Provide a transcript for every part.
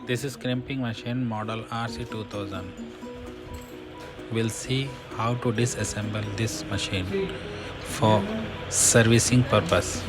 This is crimping machine model RC2000. We'll see how to disassemble this machine for servicing purpose.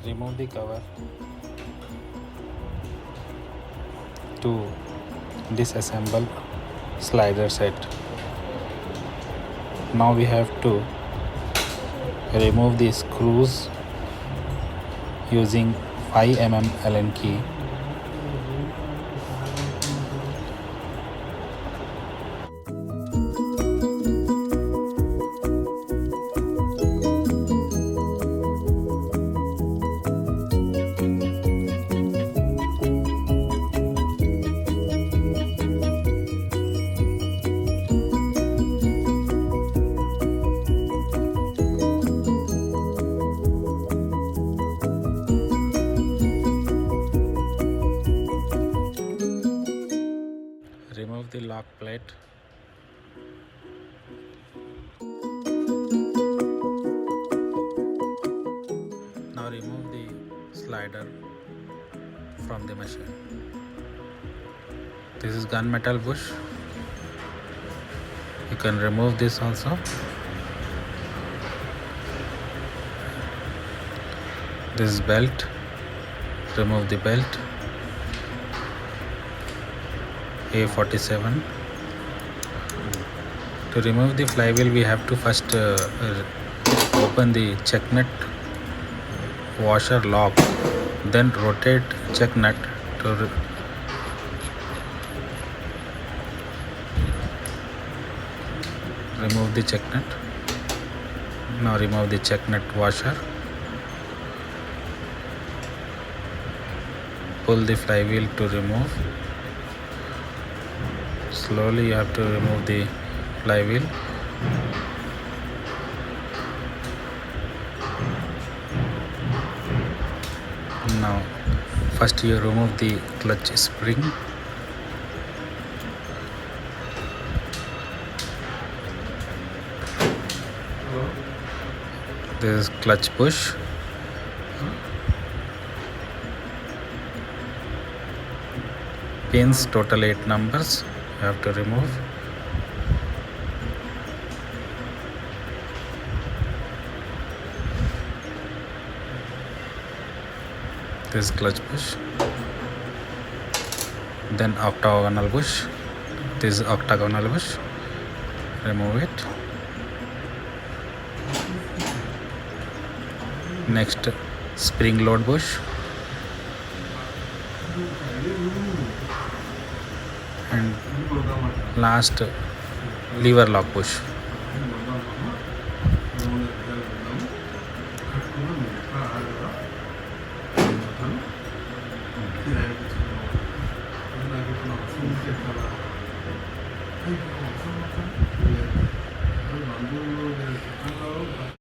Remove the cover to disassemble slider set. Now we have to remove the screws using 5 mm Allen key. Remove the lock plate. Now remove the slider from the machine. This is gunmetal bush. You can remove this also. This is belt. Remove the belt. A47. To remove the flywheel, we have to first open the check nut washer lock, then rotate check nut to remove the check nut. Now remove the check nut washer. Pull the flywheel to remove. Slowly you have to remove the flywheel. Now first you remove the clutch spring. This is clutch push. Pins, total 8 numbers. You have to remove. This clutch bush, then octagonal bush. This octagonal bush. Remove it. Next, spring load bush. And last, lever lock bush.